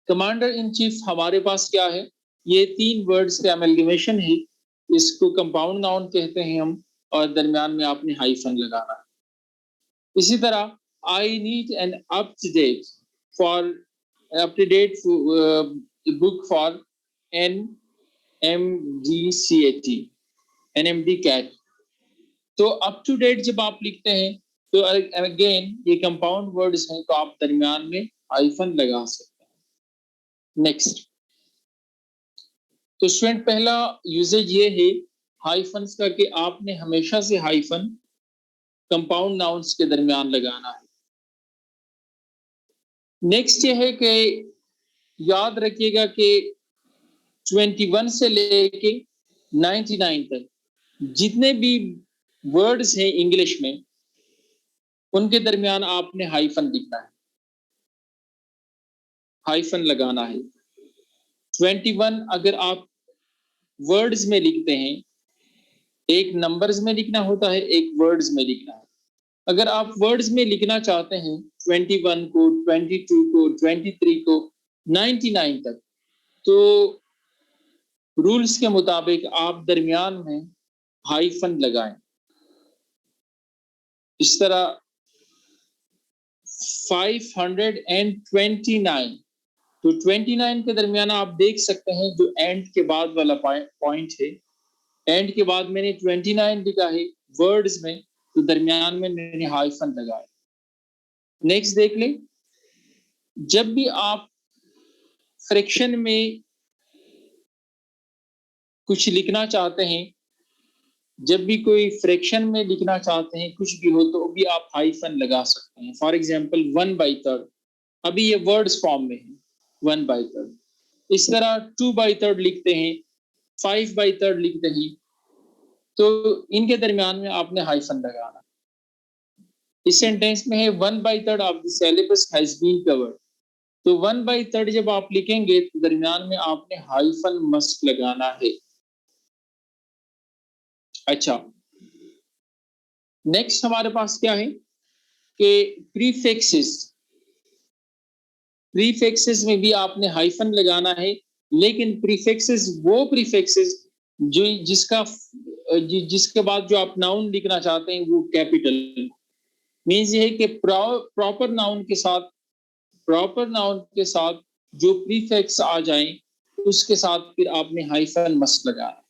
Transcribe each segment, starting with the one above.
Commander in chief हमारे पास क्या है, ये 3 वर्ड्स का एमलगमेशन है, इसको कंपाउंड नाउन कहते हैं हम, और दरमियान में आपने हाइफन लगाना है। इसी तरह I need an up to date book for NMD CAT. तो अप टू डेट जब आप लिखते हैं तो अगेन ये कंपाउंड वर्ड्स हैं, तो आप दरमियान में हाइफन लगा सकते हैं। नेक्स्ट, तो स्टूडेंट पहला यूजेज ये है हाइफन्स का कि आपने हमेशा से हाइफन कंपाउंड नाउन्स के दरमियान लगाना है। नेक्स्ट ये है कि याद रखिएगा कि 21 से लेके 99 तक जितने भी वर्ड्स हैं इंग्लिश में, उनके दरमियान आपने हाइफन लिखना है, हाइफन लगाना है। 21 अगर आप वर्ड्स में लिखते हैं, एक नंबर्स में लिखना होता है, एक वर्ड्स में लिखना है। अगर आप वर्ड्स में लिखना चाहते हैं 21 को, 22 को, 23 को, 99 तक, तो रूल्स के मुताबिक आप दरमियान में हाइफन लगाएं। इस तरह 529, तो 29 के दरमियान आप देख सकते हैं जो एंड के बाद वाला पॉइंट है, एंड के बाद मैंने 29 लिखा है वर्ड्स में, तो दरमियान में मैंने हाइफन लगाया। नेक्स्ट देख लें, जब भी आप फ्रैक्शन में कुछ लिखना चाहते हैं, जब भी कोई फ्रैक्शन में लिखना चाहते हैं कुछ भी हो, तो भी आप हाइफन लगा सकते हैं। फॉर एग्जांपल 1/3, अभी ये वर्ड्स फॉर्म में है 1/3। इस तरह 2/3 लिखते हैं, 5/3 लिखते हैं, तो इनके दरमियान में आपने हाइफन लगाना। इस सेंटेंस में है 1/3 of the syllabus has been covered, तो 1/3 जब आप लिखेंगे तो दरमियान में आपने हाइफन मस्ट लगाना है। अच्छा, नेक्स्ट हमारे पास क्या है कि प्रीफिक्सेस में भी आपने हाइफन लगाना है, लेकिन प्रीफिक्सेस वो प्रीफिक्सेस जो जिसके बाद जो आप नाउन लिखना चाहते हैं वो कैपिटल। मीन्स ये है कि प्रॉपर नाउन के साथ जो प्रीफिक्स आ जाए उसके साथ फिर आपने हाइफन मस्ट लगाना।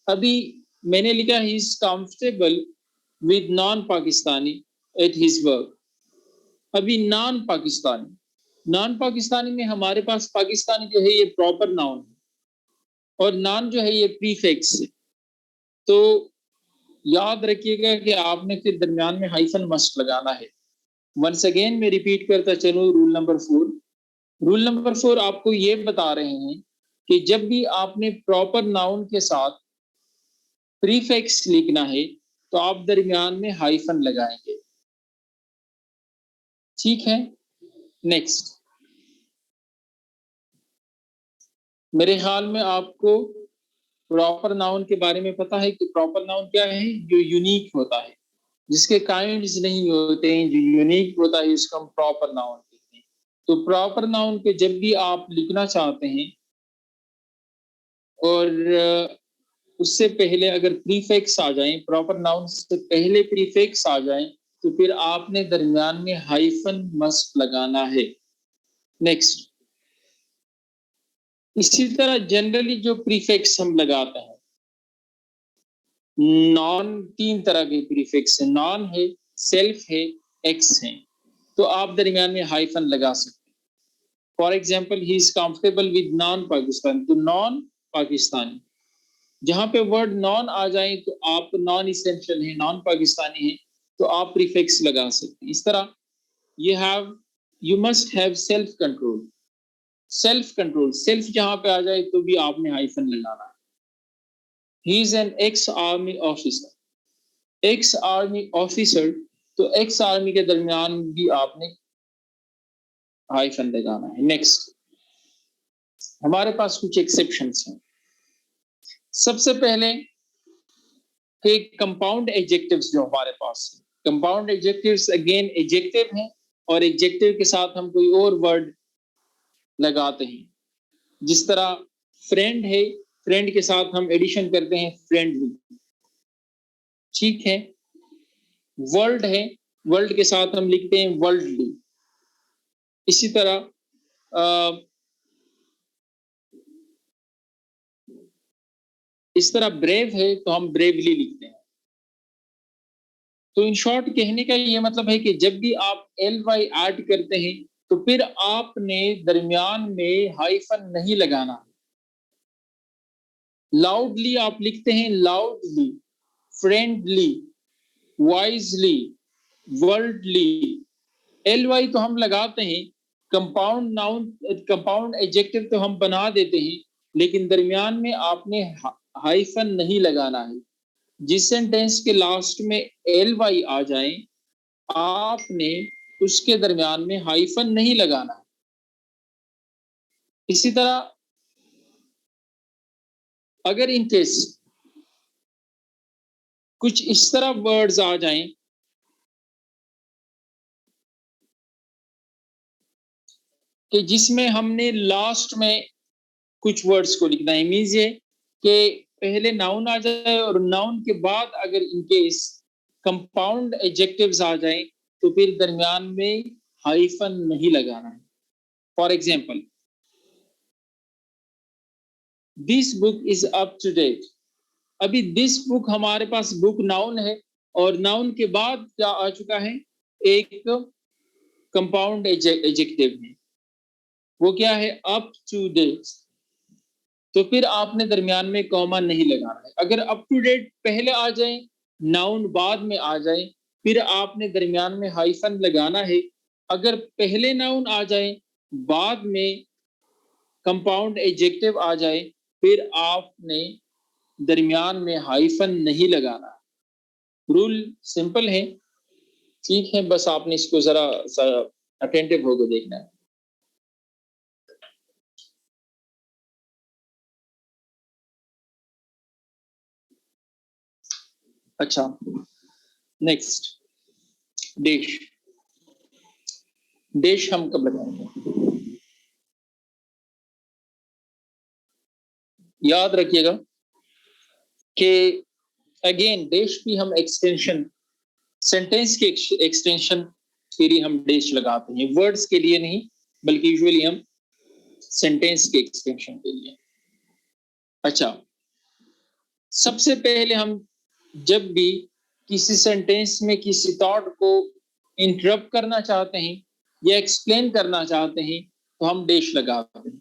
अभी मैंने लिखा he is comfortable with non Pakistani at his work. अभी नॉन पाकिस्तानी में हमारे पास पाकिस्तानी जो है ये प्रॉपर नाउन है और नॉन जो है ये प्रीफिक्स है। तो याद रखिएगा कि आपने फिर दरमियान में हाइफन मस्ट लगाना है। वंस अगेन मैं रिपीट करता चलूं, रूल नंबर 4 आपको ये बता रहे हैं कि जब भी आपने प्रॉपर नाउन के साथ प्रीफिक्स लिखना है तो आप दरमियान में हाइफन लगाएंगे। ठीक है, नेक्स्ट, मेरे ख्याल में आपको प्रॉपर नाउन के बारे में पता है कि प्रॉपर नाउन क्या है, जो यूनिक होता है, जिसके काइंड्स नहीं होते हैं, जो यूनिक होता है इसको हम प्रॉपर नाउन कहते हैं। तो प्रॉपर नाउन पे जब भी आप लिखना चाहते हैं और उससे पहले अगर प्रीफिक्स आ जाए, प्रॉपर नाउन से पहले प्रीफिक्स आ जाए, तो फिर आपने दरमियान में हाइफन मस्ट लगाना है। नेक्स्ट, इसी तरह जनरली जो प्रीफिक्स हम लगाते हैं, नॉन 3 तरह के प्रीफिक्स है, नॉन है, सेल्फ है, एक्स है, तो आप दरमियान में हाइफन लगा सकते हैं। For example he is comfortable with non Pakistan, तो नॉन पाकिस्तानी, जहां पे वर्ड नॉन आ जाए तो आप नॉन इसेंशियल है, नॉन पाकिस्तानी है, तो आप प्रीफिक्स लगा सकते हैं। इस तरह you must have self control, self जहां पे आ जाए तो भी आपने हाइफन लगाना है। He is an ex army officer, तो एक्स आर्मी के दरमियान भी आपने हाइफन लगाना है। नेक्स्ट, हमारे पास कुछ एक्सेप्शंस हैं। सबसे पहले कि कंपाउंड एडजेक्टिव्स जो हमारे पास है, कंपाउंड एडजेक्टिव्स अगेन एडजेक्टिव हैं और एडजेक्टिव के साथ हम कोई और वर्ड लगाते हैं। जिस तरह फ्रेंड है, फ्रेंड के साथ हम एडिशन करते हैं फ्रेंडली, ठीक है। वर्ल्ड है, वर्ल्ड के साथ हम लिखते हैं वर्ल्डली। इसी तरह इस तरह ब्रेव है तो हम ब्रेवली लिखते हैं। तो इन शॉर्ट कहने का ये मतलब है कि जब भी आप एल वाई ऐड करते हैं तो फिर आपने दरमियान में हाइफन नहीं लगाना। लाउडली आप लिखते हैं loudly, friendly, wisely, worldly. L Y तो हम लगाते हैं, कंपाउंड नाउन, कंपाउंड एडजेक्टिव तो हम बना देते हैं, लेकिन दरमियान में आपने हाइफन नहीं लगाना है। जिस सेंटेंस के लास्ट में एल वाई आ जाए आपने उसके दरमियान में हाइफन नहीं लगाना। इसी तरह अगर इन केस कुछ इस तरह वर्ड्स आ जाएं कि जिसमें हमने लास्ट में कुछ वर्ड्स को लिखना है, मीन्स ये कि पहले नाउन आ जाए और नाउन के बाद अगर इनकेस कंपाउंड एडजेक्टिव्स आ जाएं तो फिर दरमियान में हाइफन नहीं लगाना है। For example, this book is up to date. अभी दिस बुक हमारे पास बुक नाउन है और नाउन के बाद क्या आ चुका है, एक कंपाउंड एडजेक्टिव है, वो क्या है, अप टू डेट। तो फिर आपने दरमियान में कॉमा नहीं लगाना है। अगर अप टू डेट पहले आ जाए, नाउन बाद में आ जाए, फिर आपने दरमियान में हाइफन लगाना है। अगर पहले नाउन आ जाए, बाद में कंपाउंड एडजेक्टिव आ जाए, फिर आपने दरमियान में हाइफन नहीं लगाना। रूल सिंपल है, ठीक है, बस आपने इसको जरा अटेंटिव होकर देखना है। अच्छा, नेक्स्ट, देश। देश हम कब लगाएंगे, याद रखिएगा कि अगेन देश भी हम एक्सटेंशन, सेंटेंस के एक्सटेंशन के लिए हम देश लगाते हैं, वर्ड्स के लिए नहीं, बल्कि यूजुअली हम सेंटेंस के एक्सटेंशन के लिए। अच्छा, सबसे पहले हम जब भी किसी सेंटेंस में किसी थॉट को इंटरप्ट करना चाहते हैं या एक्सप्लेन करना चाहते हैं तो हम डैश लगाते हैं।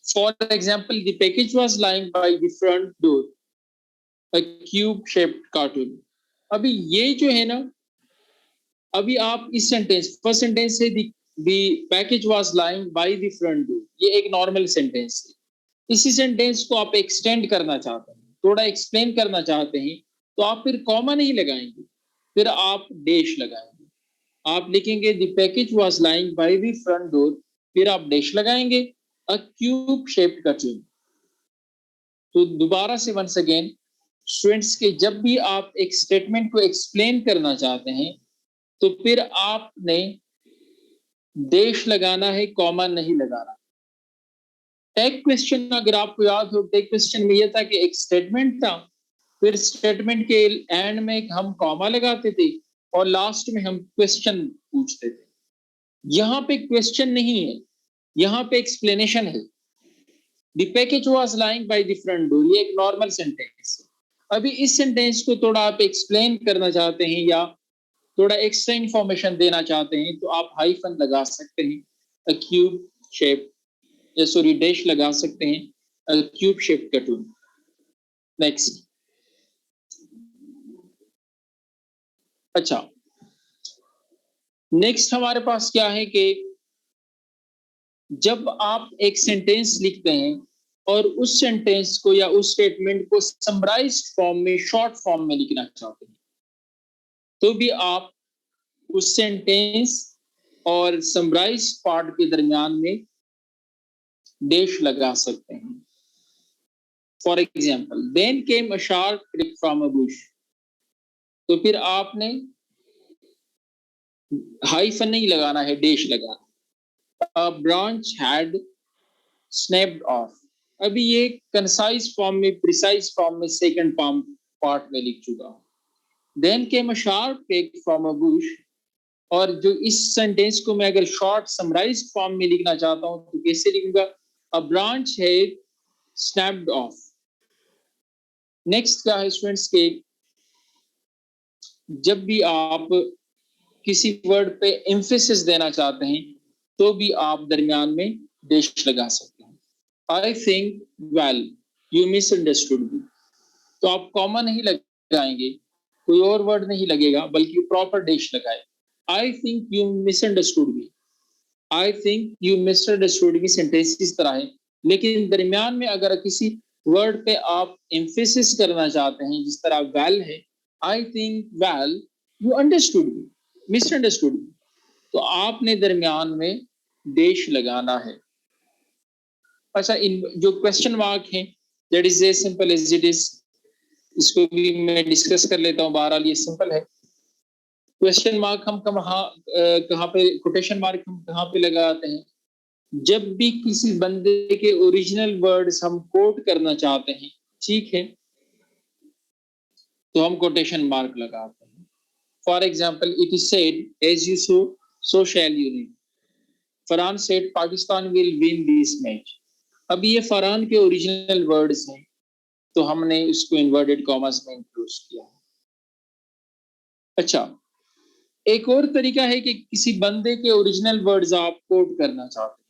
For example, the package was lying by the front door, a cube shaped cartoon. अभी ये जो है ना, अभी आप इस सेंटेंस, फर्स्ट सेंटेंस है the package was lying by the front door, ये एक नॉर्मल सेंटेंस है। इसी सेंटेंस को आप एक्सटेंड करना चाहते हैं, थोड़ा एक्सप्लेन करना चाहते हैं, तो आप फिर कॉमा नहीं लगाएंगे, फिर आप डैश लगाएंगे। आप लिखेंगे the package was lying by the front door, फिर आप डैश लगाएंगे, अ क्यूब शेप्ड कार्टून। तो दोबारा से वंस अगेन स्टूडेंट्स के, जब भी आप एक स्टेटमेंट को एक्सप्लेन करना चाहते हैं तो फिर आपने डैश लगाना है, कॉमा नहीं लगाना। टैग क्वेश्चन अगर आपको याद हो, टैग क्वेश्चन में यह था कि एक स्टेटमेंट था, फिर स्टेटमेंट के एंड में हम कॉमा लगाते थे और लास्ट में हम क्वेश्चन पूछते थे। यहाँ पे क्वेश्चन नहीं है, यहाँ पे एक्सप्लेनेशन है। The package was lying by the front door, ये एक नॉर्मल सेंटेंस है। अभी इस सेंटेंस को थोड़ा आप एक्सप्लेन करना चाहते हैं या थोड़ा एक्स्ट्रा इंफॉर्मेशन देना चाहते हैं तो आप हाइफन लगा सकते हैं, अ क्यूब शेप, या सॉरी डैश लगा सकते हैं, अ क्यूब शेप कार्टून। नेक्स्ट, अच्छा, नेक्स्ट हमारे पास क्या है कि जब आप एक सेंटेंस लिखते हैं और उस सेंटेंस को या उस स्टेटमेंट को समराइज्ड फॉर्म में, शॉर्ट फॉर्म में लिखना चाहते हैं, तो भी आप उस सेंटेंस और समराइज्ड पार्ट के दरमियान में डैश लगा सकते हैं। For example, then came a sharp crick from a bush, तो फिर आपने हाइफन नहीं लगाना है, डैश लगाना। A branch had snapped off. अभी ये कंसाइज फॉर्म में, प्रिसाइज फॉर्म में सेकंड पार्ट में लिख चुका हूं। Then came a sharp take from a bush. और जो इस सेंटेंस को मैं अगर शॉर्ट समराइज फॉर्म में लिखना चाहता हूं तो कैसे लिखूंगा? अ branch had snapped of. Next क्या है स्टूडेंट्स के, जब भी आप किसी वर्ड पे एम्फेसिस देना चाहते हैं तो भी आप दरमियान में डैश लगा सकते हैं। I think well you misunderstood me, तो आप कॉमा नहीं लगाएंगे, कोई और वर्ड नहीं लगेगा, बल्कि प्रॉपर डैश लगाए। I think you misunderstood me, I think you misunderstood me sentence इस तरह है। लेकिन दरमियान में अगर किसी वर्ड पे आप एम्फेसिस करना चाहते हैं, जिस तरह वेल है, I think well you understood me, misunderstood me, तो आपने दरमियान में डैश लगाना है। अच्छा, इन जो क्वेश्चन मार्क है, that is as simple as it is, इसको भी मैं डिस्कस कर लेता हूँ। बहरहाल ये सिंपल है। क्वेश्चन मार्क हम कहाँ पे, कोटेशन मार्क हम कहाँ पे लगाते हैं? जब भी किसी बंदे के ओरिजिनल वर्ड्स हम कोट करना चाहते हैं, ठीक है, तो हम कोटेशन मार्क लगाते हैं। For example, it is said as you sow so shall you read. Farhan said Pakistan will win this match. अब ये फरहान के ओरिजिनल वर्ड्स हैं, तो हमने इसको इन्वर्टेड कॉमास में इंक्लूड किया है। अच्छा, एक और तरीका है कि किसी बंदे के ओरिजिनल वर्ड्स आप कोट करना चाहते हैं,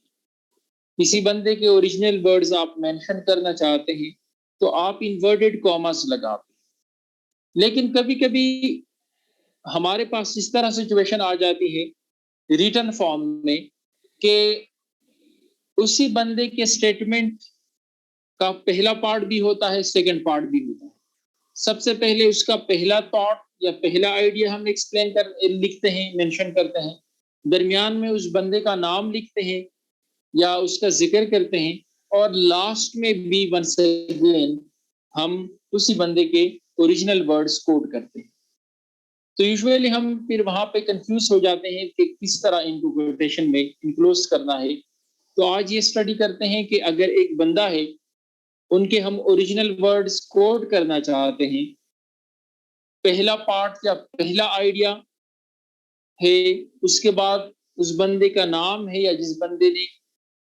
किसी बंदे के ओरिजिनल वर्ड्स आप मेंशन करना चाहते हैं, तो आप इन्वर्टेड कॉमास लगाते हैं। लेकिन कभी कभी हमारे पास इस तरह सिचुएशन आ जाती है रिटन फॉर्म में कि उसी बंदे के स्टेटमेंट का पहला पार्ट भी होता है, सेकंड पार्ट भी होता है। सबसे पहले उसका पहला थॉट या पहला आइडिया हम एक्सप्लेन कर लिखते हैं, मेंशन करते हैं। दरमियान में उस बंदे का नाम लिखते हैं या उसका जिक्र करते हैं, और लास्ट में भी वंस अगेन हम उसी बंदे के ओरिजिनल वर्ड्स कोट करते हैं। तो यूजुअली हम फिर वहां पे कंफ्यूज हो जाते हैं कि किस तरह इनको कोटेशन में इंक्लोज करना है। तो आज ये स्टडी करते हैं कि अगर एक बंदा है, उनके हम ओरिजिनल वर्ड्स कोड करना चाहते हैं, पहला पार्ट या पहला आइडिया है, उसके बाद उस बंदे का नाम है या जिस बंदे ने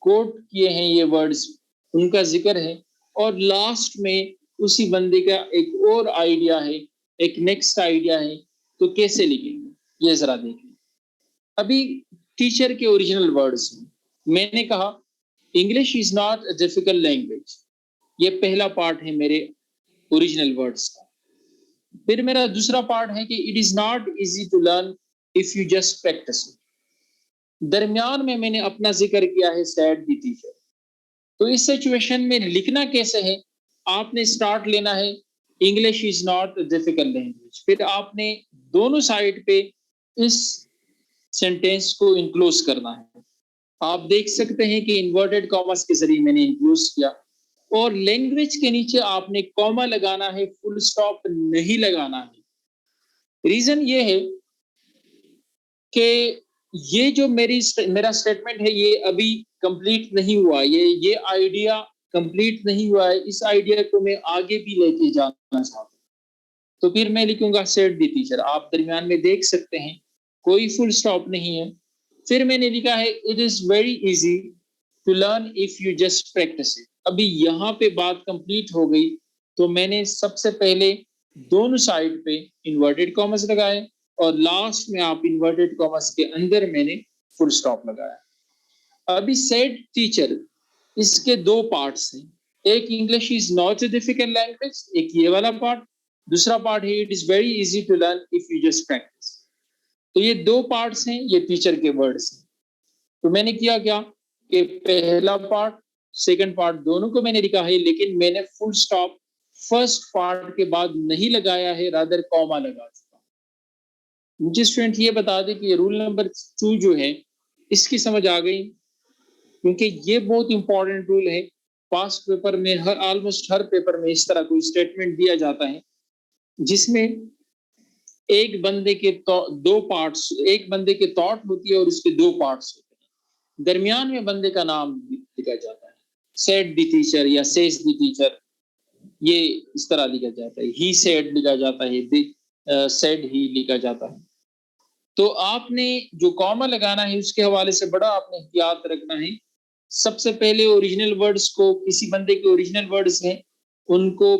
कोट किए हैं ये वर्ड्स, उनका जिक्र है, और लास्ट में उसी बंदे का एक और आइडिया है, एक नेक्स्ट आइडिया है, तो कैसे लिखेंगे ये जरा देखें। अभी टीचर के ओरिजिनल वर्ड्स हैं। मैंने कहा English is not a difficult language, ये पहला पार्ट है मेरे ओरिजिनल वर्ड्स का। फिर मेरा दूसरा पार्ट है कि it is not easy to learn if you just practise. दरमियान में मैंने अपना जिक्र किया है सैड द टीचर। तो इस सिचुएशन में लिखना कैसे है? आपने स्टार्ट लेना है English is not difficult language, फिर आपने दोनों साइड पे इस सेंटेंस को इंक्लोज करना है। आप देख सकते हैं कि इन्वर्टेड कॉमर्स के जरिए मैंने इंक्लोज किया, और लैंग्वेज के नीचे आपने कॉमा लगाना है, फुल स्टॉप नहीं लगाना है। रीजन ये है कि ये जो मेरा स्टेटमेंट है ये अभी कंप्लीट नहीं हुआ, ये आइडिया कंप्लीट नहीं हुआ है, इस आइडिया को मैं आगे भी लेके जाना चाहता हूँ। तो फिर मैं लिखूंगा सेड द टीचर। आप दरमियान में देख सकते हैं कोई फुल स्टॉप नहीं है। फिर मैंने लिखा है it is very easy to learn if you just practise it. अभी यहाँ पे बात कंप्लीट हो गई, तो मैंने सबसे पहले दोनों साइड पे इन्वर्टेड कॉमर्स लगाए, और लास्ट में आप इन्वर्टेड कॉमर्स के अंदर मैंने फुल स्टॉप लगाया। अभी सेड टीचर, इसके दो पार्ट्स हैं, एक English is not a difficult language, एक ये वाला पार्ट, दूसरा पार्ट है it is very easy to learn if you just practice. तो ये दो पार्ट्स हैं, ये टीचर के वर्ड्स हैं। तो मैंने किया क्या कि पहला पार्ट सेकंड पार्ट दोनों को मैंने लिखा है, लेकिन मैंने फुल स्टॉप फर्स्ट पार्ट के बाद नहीं लगाया है, रादर कॉमा लगा चुका। मुझे स्टूडेंट ये बता दें कि रूल नंबर 2 जो है इसकी समझ आ गई, क्योंकि ये बहुत इंपॉर्टेंट रूल है। पास्ट पेपर में ऑलमोस्ट हर पेपर में इस तरह कोई स्टेटमेंट दिया जाता है जिसमें एक बंदे के दो पार्ट्स, एक बंदे के थॉट होती है और उसके दो पार्ट्स होते हैं। दरमियान में बंदे का नाम लिखा जाता है, सेड द टीचर या सेज द टीचर, ये इस तरह लिखा जाता है, ही सेड लिखा जाता है, सेड ही लिखा जाता है। तो आपने जो कॉमा लगाना है उसके हवाले से बड़ा आपने एहतियात रखना है। सबसे पहले ओरिजिनल वर्ड्स को, किसी बंदे के ओरिजिनल वर्ड्स हैं उनको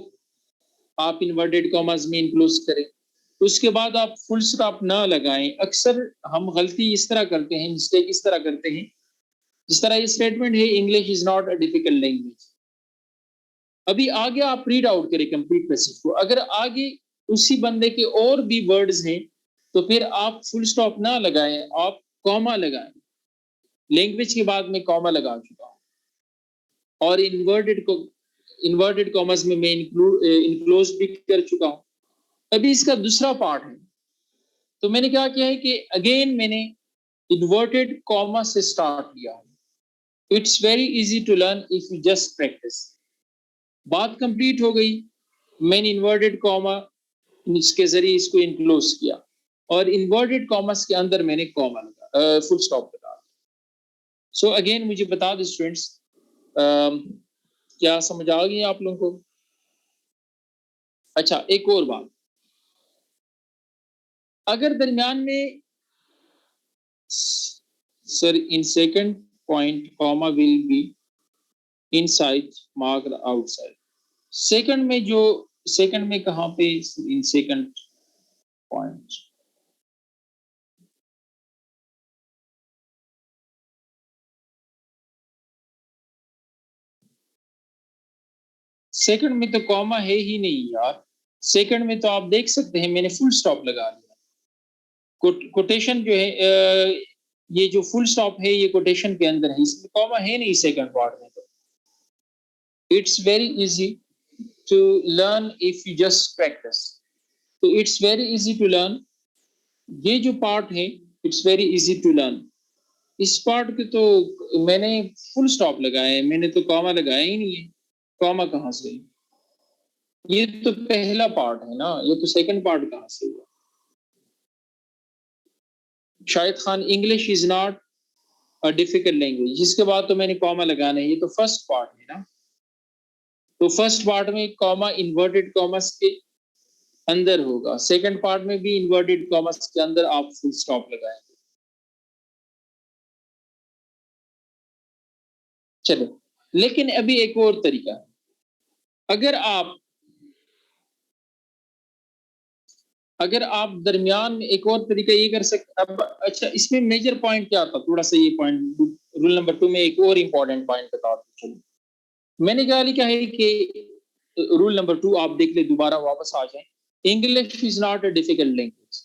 आप इन्वर्टेड कॉमास में इनक्लोज करें। उसके बाद आप फुल स्टॉप ना लगाएं। अक्सर हम गलती इस तरह करते हैं, मिस्टेक इस तरह करते हैं, जिस तरह ये स्टेटमेंट है, English is not a difficult language. अभी आगे आप रीड आउट करें कंप्लीट पैसेज को। अगर आगे उसी बंदे के और भी वर्ड्स हैं तो फिर आप फुल स्टॉप ना लगाएं, आप कॉमा लगाएं। लैंग्वेज के बाद में कॉमा लगा चुका हूं और इन्वर्टेड कॉमर्स में मैं इनक्लोज भी कर चुका हूं। अभी इसका दूसरा पार्ट है, तो मैंने क्या किया है कि अगेन मैंने इन्वर्टेड कॉमा से स्टार्ट किया है। It's very easy to learn if you just practise. बात कंप्लीट हो गई, मैंने इन्वर्टेड कॉमा इसके जरिए इसको इनक्लोज किया और इन्वर्टेड कॉमर्स के अंदर मैंने कॉमा लगा, फुल स्टॉप लगा। सो अगेन मुझे बता दो स्टूडेंट्स, क्या समझ आ गई आप लोगों को? अच्छा, एक और बात, अगर दरमियान में sir in second point comma will be inside mark outside. Second में जो सेकंड में कहां पे इन सेकंड पॉइंट? सेकंड में तो कॉमा है ही नहीं यार। सेकंड में तो आप देख सकते हैं मैंने फुल स्टॉप लगा दिया। कोटेशन जो है, ये जो फुल स्टॉप है ये कोटेशन के अंदर है, इसमें कॉमा है नहीं सेकंड पार्ट में। तो it's very easy to learn if you just practice. तो it's very easy to learn, ये जो पार्ट है it's very easy to learn. इस पार्ट के तो मैंने फुल स्टॉप लगाया है, मैंने तो कॉमा लगाया ही नहीं है। कॉमा कहां से? ये तो पहला पार्ट है ना, ये तो सेकंड पार्ट कहां से हुआ? Shahid Khan, English is not a difficult language, जिसके बाद तो मैंने कॉमा लगाना है, ये तो फर्स्ट पार्ट है ना। तो फर्स्ट पार्ट में कॉमा इन्वर्टेड कॉमर्स के अंदर होगा, सेकंड पार्ट में भी इन्वर्टेड कॉमर्स के अंदर आप फुल स्टॉप लगाएंगे। चलो, लेकिन अभी एक और तरीका है। अगर आप दरमियान में एक और तरीका ये कर सकते अब। अच्छा, इसमें मेजर पॉइंट क्या था, थोड़ा सा ये पॉइंट रूल नंबर 2 में एक और इंपॉर्टेंट पॉइंट बता दूं। चलो, मैंने क्या लिखा है कि रूल नंबर 2 आप देख ले, दोबारा वापस आ जाए। English is not a difficult language,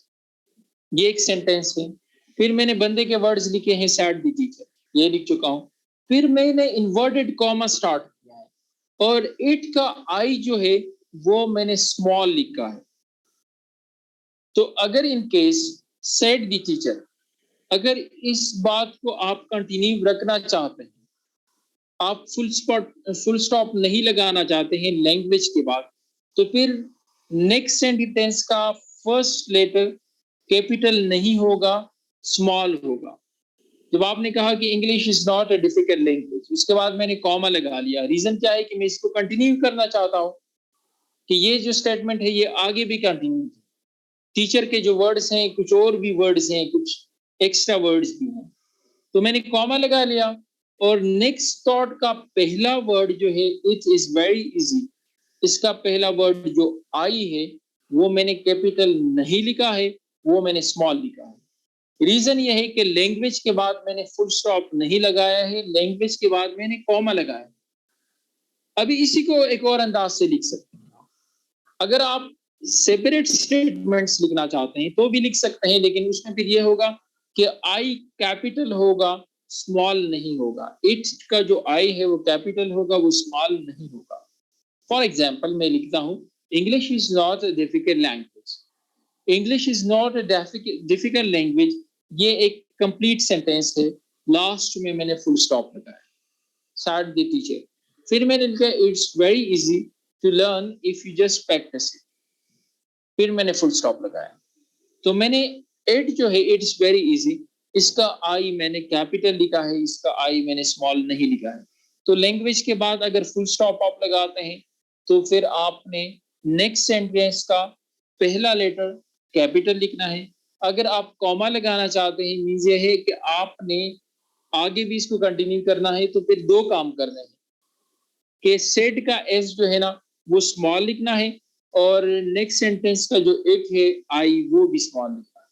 ये एक सेंटेंस है। फिर मैंने बंदे के वर्ड्स लिखे हैं, सैड द टीचर, ये लिख चुका हूं। फिर मैंने इन्वर्टेड कॉमा स्टार्ट किया है और इट का आई जो है वो मैंने स्मॉल लिखा है। तो अगर in case said the teacher, अगर इस बात को आप कंटिन्यू रखना चाहते हैं, आप फुल स्टॉप नहीं लगाना चाहते हैं लैंग्वेज के बाद, तो फिर नेक्स्ट सेंटेंस का फर्स्ट लेटर कैपिटल नहीं होगा, स्मॉल होगा। जब आपने कहा कि English is not a difficult language, उसके बाद मैंने कॉमा लगा लिया। रीजन क्या है कि मैं इसको कंटिन्यू करना चाहता हूं कि ये जो स्टेटमेंट है ये आगे भी कंटिन्यू। टीचर के जो वर्ड्स हैं कुछ और भी वर्ड्स हैं, कुछ एक्स्ट्रा वर्ड्स भी हैं, तो मैंने कॉमा लगा लिया। और नेक्स्ट थॉट का पहला वर्ड जो है इट इज वेरी इजी, इसका पहला वर्ड जो आई है वो मैंने कैपिटल नहीं लिखा है, वो मैंने स्मॉल लिखा है। रीजन ये है कि लैंग्वेज के बाद मैंने फुल स्टॉप नहीं लगाया है, लैंग्वेज के बाद मैंने कॉमा लगाया। अभी इसी को एक और अंदाज से लिख सकते हैं। अगर आप सेपरेट स्टेटमेंट्स लिखना चाहते हैं तो भी लिख सकते हैं, लेकिन उसमें फिर ये होगा कि आई कैपिटल होगा, स्मॉल नहीं होगा। इट का जो आई है वो कैपिटल होगा, वो स्मॉल नहीं होगा। फॉर एग्जाम्पल मैं लिखता हूं, English is not a difficult language. English is not a difficult language, ये एक कंप्लीट सेंटेंस है। लास्ट में मैंने फुल स्टॉप लगाया, सैड द टीचर। फिर मैंने लिखा it's very easy to learn if you just practise it, फिर मैंने फुल स्टॉप लगाया। तो मैंने इट जो है इट्स वेरी इजी, इसका आई मैंने कैपिटल लिखा है, इसका आई मैंने स्मॉल नहीं लिखा है। तो लैंग्वेज के बाद अगर फुल स्टॉप आप लगाते हैं तो फिर आपने नेक्स्ट सेंटेंस का पहला लेटर कैपिटल लिखना है। अगर आप कॉमा लगाना चाहते हैं मीन्स ये है कि आपने आगे भी इसको कंटिन्यू करना है, तो फिर दो काम करने हैं कि सेड का एस जो है ना वो स्मॉल लिखना है और नेक्स्ट सेंटेंस का जो एक है आई वो भी स्मॉल लिखना है।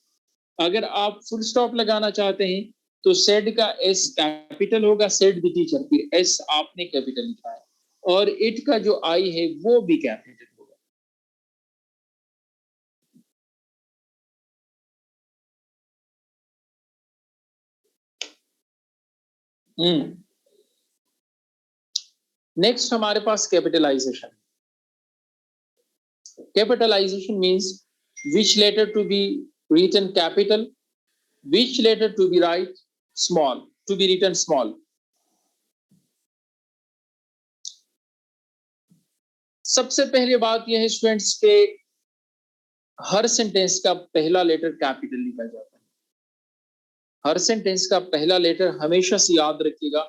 अगर आप फुल स्टॉप लगाना चाहते हैं तो सेड का एस कैपिटल होगा, सेड द टीचर, फिर एस आपने कैपिटल लिखा है और इट का जो आई है वो भी कैपिटल होगा। नेक्स्ट हमारे पास capitalization. Capitalization means which letter to be written capital, which letter to be write small, to be written small. सबसे पहले बात यह है स्टूडेंट्स के हर सेंटेंस का पहला लेटर कैपिटल लिखा जाता है। हर सेंटेंस का पहला लेटर हमेशा से याद रखिएगा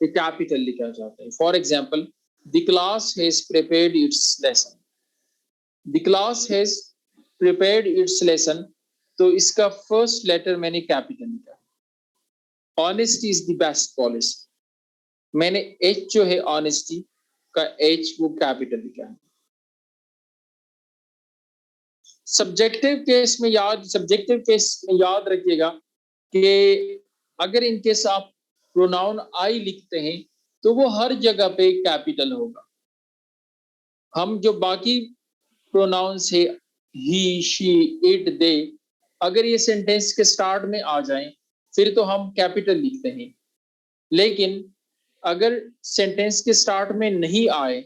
कि कैपिटल लिखा जाता है। For example, the class has prepared it's lesson, the class has prepared it's lesson, तो इसका फर्स्ट लेटर मैंने कैपिटल लिखा है। Honesty is the best policy, मैंने एच जो है ऑनेस्टी का एच वो कैपिटल लिखा है। सब्जेक्टिव केस में याद रखिएगा कि अगर इन केस आप प्रोनाउन आई लिखते हैं तो वो हर जगह पे कैपिटल होगा। हम जो बाकी प्रोनाउंस है ही, शी, इट, दे, अगर ये सेंटेंस के स्टार्ट में आ जाएं फिर तो हम कैपिटल लिखते हैं, लेकिन अगर सेंटेंस के स्टार्ट में नहीं आए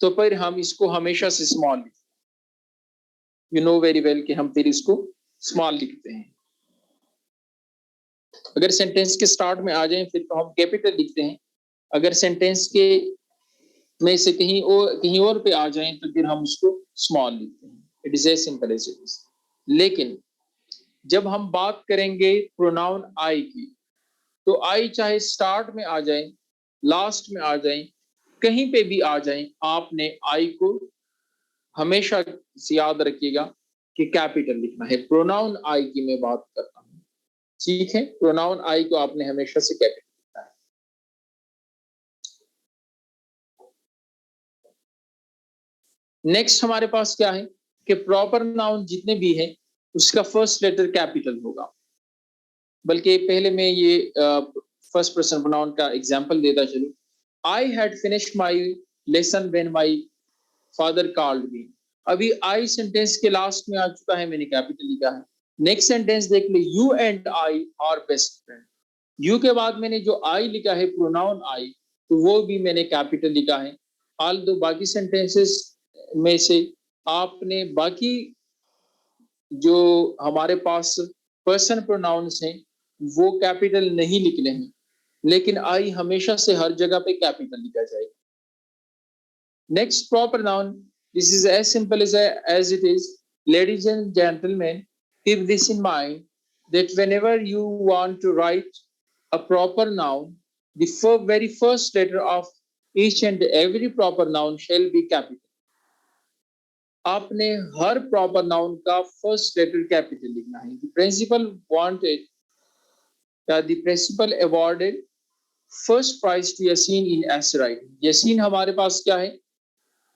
तो फिर हम इसको हमेशा से स्मॉल लिखते हैं। यू नो वेरी वेल कि हम फिर इसको स्मॉल लिखते हैं। अगर सेंटेंस के स्टार्ट में आ जाए फिर तो हम कैपिटल लिखते हैं, अगर सेंटेंस के में से कहीं और पे आ जाए तो फिर हम उसको स्मॉल लिखते हैं। It is as simple as it is. लेकिन जब हम बात करेंगे प्रोनाउन आई की, तो आई चाहे स्टार्ट में आ जाए, लास्ट में आ जाए, कहीं पे भी आ जाए, आपने आई को हमेशा याद रखिएगा कि कैपिटल लिखना है। प्रोनाउन आई की मैं बात करता हूं, ठीक है? प्रोनाउन आई को आपने हमेशा से कैपिटल लिखना है। नेक्स्ट हमारे पास क्या है कि प्रॉपर नाउन जितने भी हैं उसका फर्स्ट लेटर कैपिटल होगा। बल्कि पहले मैं ये फर्स्ट पर्सन प्रोनाउन का एग्जांपल देता चलूं। I had finished my lesson when my father called me. अभी आई सेंटेंस के लास्ट में आ चुका है, मैंने कैपिटल लिखा है। नेक्स्ट सेंटेंस देख ले, you and I R best friend. You के बाद मैंने जो आई लिखा है प्रोनाउन आई, तो वो भी मैंने कैपिटल लिखा है। ऑल दो बाकी सेंटेंसेस में से आपने बाकी जो हमारे पास पर्सन प्रोनाउंस हैं वो कैपिटल नहीं लिखने हैं, लेकिन आई हमेशा से हर जगह पे कैपिटल लिखा जाएगा। Next proper noun, this is as simple as it is. Ladies and gentlemen, keep this in mind that whenever you want to write a proper noun, the very first letter of each and every proper noun shall be capital. आपने हर proper noun का first letter capital लिखना है। The principal wanted, the principal awarded first prize to Yasin in essay writing. Yasin हमारे पास क्या है?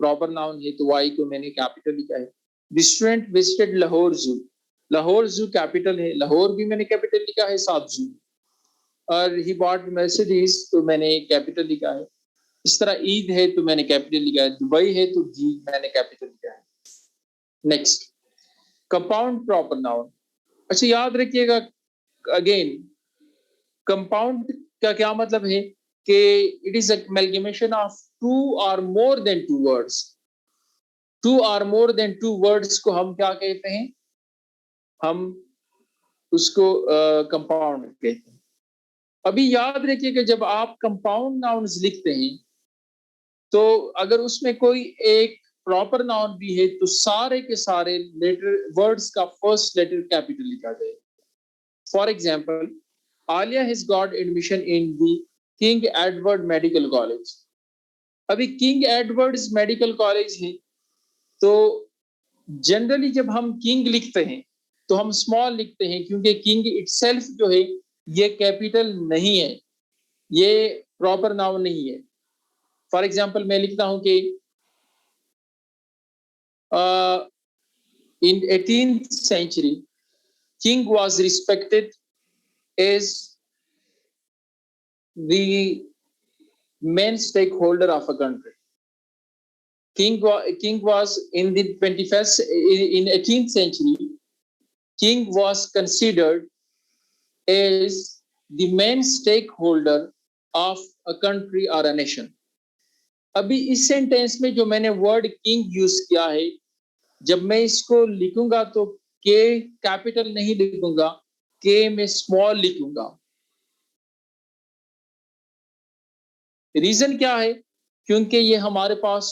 Proper noun है, तो Y को मैंने कैपिटल लिखा है। द स्टूडेंट विजिटेड लाहौर जू, लाहौर जू कैपिटल है, लाहौर भी मैंने कैपिटल लिखा है, साथ जू। और ही बॉट मर्सिडीज, तो मैंने कैपिटल लिखा है। इस तरह ईद है तो मैंने कैपिटल लिखा है, दुबई है तो जी मैंने कैपिटल लिखा है। Next, compound proper noun. अच्छा याद रखिएगा अगेन, कंपाउंड का क्या मतलब है कि it is amalgamation of two or more than two words. Two or more than two words को हम क्या कहते हैं? हम उसको कंपाउंड कहते हैं। अभी याद रखिए कि जब आप कंपाउंड नाउन्स लिखते हैं तो अगर उसमें कोई एक प्रॉपर नाउन भी है तो सारे के सारे लेटर वर्ड्स का फर्स्ट लेटर कैपिटल लिखा जाएगा। For example, Alia has got admission in the King Edward Medical College. अभी किंग एडवर्ड्स मेडिकल कॉलेज है, तो जनरली जब हम किंग लिखते हैं तो हम स्मॉल लिखते हैं, क्योंकि किंग इटसेल्फ जो है ये कैपिटल नहीं है, ये प्रॉपर नाउन नहीं है। फॉर एग्जाम्पल मैं लिखता हूं कि इन 18th century king was respected as the main stakeholder of a country. King was in the 21st, in 18th century, king was considered as the main stakeholder of a country or a nation. अभी इस sentence में जो मैंने word king use किया है, जब मैं इसको लिखूंगा तो के कैपिटल नहीं लिखूंगा, के में स्मॉल लिखूंगा। रीजन क्या है? क्योंकि ये हमारे पास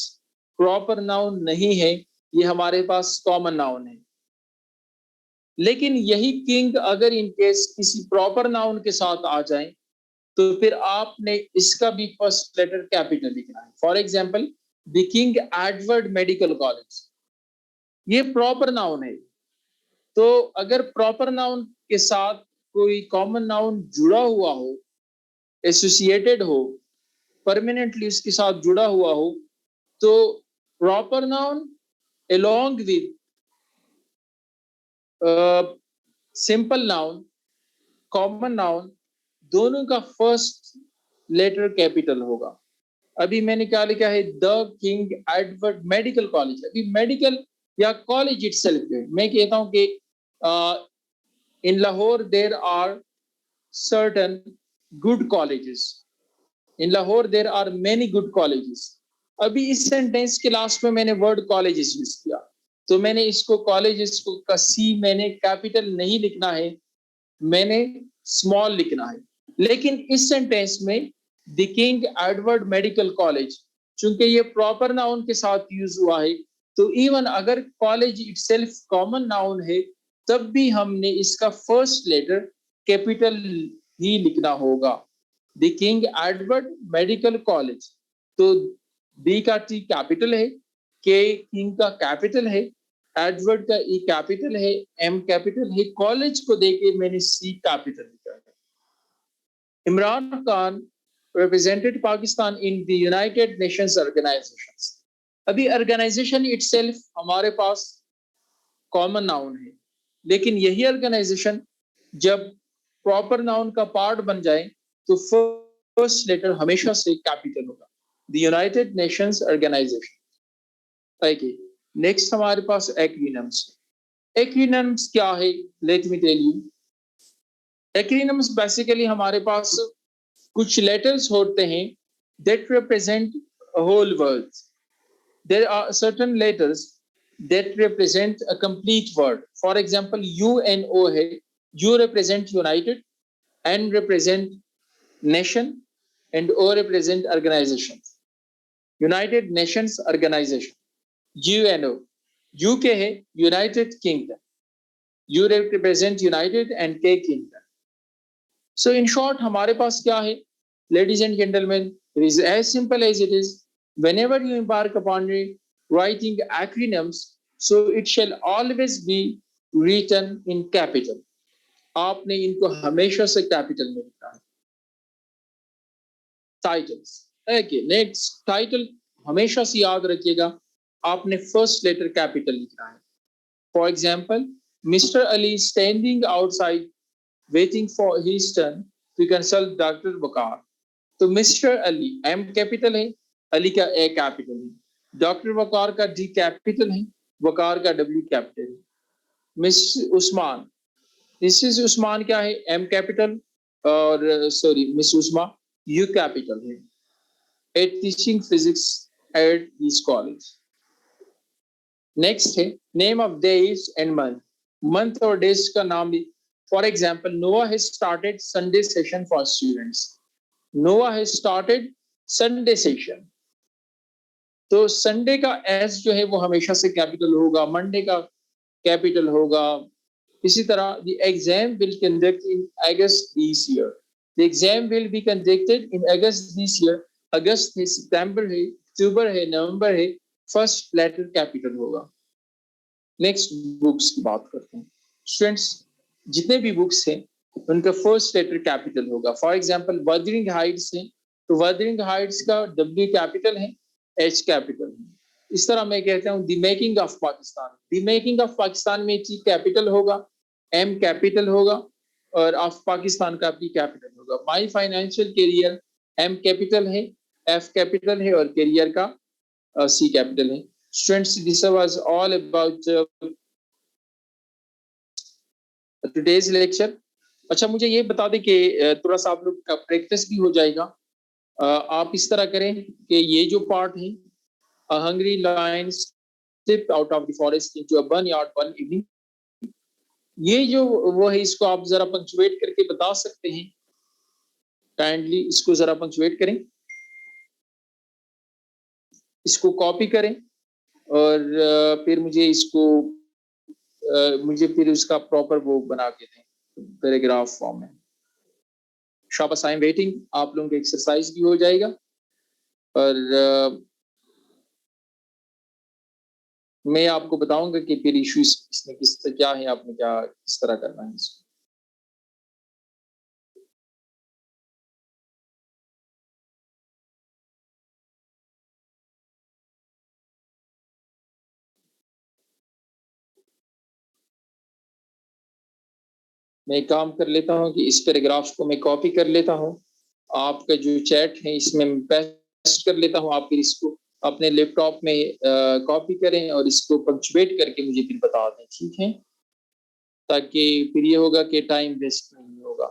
प्रॉपर नाउन नहीं है, ये हमारे पास कॉमन नाउन है। लेकिन यही किंग अगर इन केस किसी प्रॉपर नाउन के साथ आ जाए तो फिर आपने इसका भी फर्स्ट लेटर कैपिटल लिखना है। For example, the King Edward Medical college, ये प्रॉपर नाउन है। तो अगर प्रॉपर नाउन के साथ कोई कॉमन नाउन जुड़ा हुआ हो, एसोसिएटेड हो, परमानेंटली उसके साथ जुड़ा हुआ हो, तो proper noun along with simple noun, common noun, दोनों का फर्स्ट लेटर कैपिटल होगा। अभी मैंने क्या लिखा है? The King Edward Medical College. अभी मेडिकल या कॉलेज इटसेल्फ है। मैं कहता हूं कि in Lahore there are certain good colleges, in Lahore there are many good colleges. अभी इस सेंटेंस के लास्ट में मैंने वर्ड कॉलेजेस यूज किया, तो मैंने इसको कॉलेजेस को का सी मैंने कैपिटल नहीं लिखना है, मैंने स्मॉल लिखना है। लेकिन इस सेंटेंस में the King Edward Medical college, चूंकि ये प्रॉपर नाउन के साथ यूज हुआ है, तो इवन अगर कॉलेज इटसेल्फ कॉमन नाउन है, तब भी हमने इसका फर्स्ट लेटर कैपिटल ही लिखना होगा। The King Edward Medical college, तो बी का टी कैपिटल है, के किंग का कैपिटल है, एडवर्ड का ई कैपिटल है, एम कैपिटल है, कॉलेज को देके मैंने सी कैपिटल लिखा है। Imran Khan represented Pakistan in the United Nations organizations. अभी ऑर्गेनाइजेशन इटसेल्फ हमारे पास कॉमन नाउन है, लेकिन यही ऑर्गेनाइजेशन जब प्रॉपर नाउन का पार्ट बन जाए तो फर्स्ट लेटर हमेशा से कैपिटल होगा। The United Nations Organisation. Okay, next हमारे पास एक्रोनिम्स। एक्रोनिम्स क्या है? Let me tell you. Acronyms basically हमारे पास कुछ लेटर्स होते हैं that represent a whole word. There are certain letters that represent a complete word. For example, U and O है, U represent United, N represent nation, and O represent organization. United Nations Organization, UNO. U के है United Kingdom, U represent United and K Kingdom. So in short, हमारे पास क्या है? Ladies and gentlemen, it is as simple as it is. Whenever you embark upon writing acronyms, so it shall always be written in capital. आपने इनको हमेशा से capital में लिखना है। टाइटल्स, ओके, नेक्स्ट टाइटल हमेशा से याद रखिएगा, आपने फर्स्ट लेटर कैपिटल लिखना है। For example, mister Ali standing outside waiting for his turn to consult doctor Waqar. तो मिस्टर अली एम कैपिटल है, अली का ए कैपिटल है, डॉक्टर वकार का डी कैपिटल है, वकार का डब्ल्यू कैपिटल है। मिस उस्मान, मिसेस उस्मान क्या है? एम कैपिटल, और sorry miss Usma U capital है। At teaching physics at this college. Next है name of days and month. Month और डेज का नाम भी, for example, Noah has started Sunday session for students. Noah has started Sunday session. तो Sunday का S जो है वो हमेशा से कैपिटल होगा, मंडे का कैपिटल होगा, इसी तरह the exam will conduct in August this year. The exam will be conducted in August this year. अगस्त है, सितंबर है, अक्टूबर है, नवंबर है, फर्स्ट लेटर कैपिटल होगा. नेक्स्ट बुक्स की बात करते हैं. स्टूडेंट्स, जितने भी बुक्स हैं उनका फर्स्ट लेटर कैपिटल होगा. फॉर एग्जांपल वदरिंग हाइट्स है, तो वदरिंग हाइट्स का W कैपिटल है, H कैपिटल है. इस तरह मैं कहता हूँ the making of Pakistan. The making of Pakistan में T कैपिटल होगा, M कैपिटल होगा और ऑफ पाकिस्तान का P कैपिटल होगा. My financial career M capital है, F कैपिटल है और करियर का C कैपिटल है. Students, this was all about today's lecture. अच्छा, मुझे ये बता दें कि थोड़ा सा आप लोग का प्रैक्टिस भी हो जाएगा. आप इस तरह करें कि ये जो पार्ट है, a hungry lion stepped out of the forest into a barnyard one evening. ये जो वो है, इसको आप जरा पंक्चुएट करके बता सकते हैं. काइंडली इसको जरा पंक्चुएट करें, इसको कॉपी करें और फिर मुझे फिर उसका प्रॉपर वो बना के दें पैराग्राफ फॉर्म में. शाबाश, आई एम वेटिंग. आप लोगों का एक्सरसाइज भी हो जाएगा और मैं आपको बताऊंगा कि फिर इशू इसमें क्या है, आपने क्या किस तरह करना है इसको. मैं एक काम कर लेता हूँ कि इस पैराग्राफ को मैं कॉपी कर लेता हूँ, आपका जो चैट है इसमें पेस्ट कर लेता हूँ. आप फिर इसको अपने लैपटॉप में कॉपी करें और इसको पंक्चुएट करके मुझे फिर बता दें, ठीक है, ताकि फिर ये होगा कि टाइम वेस्ट नहीं होगा.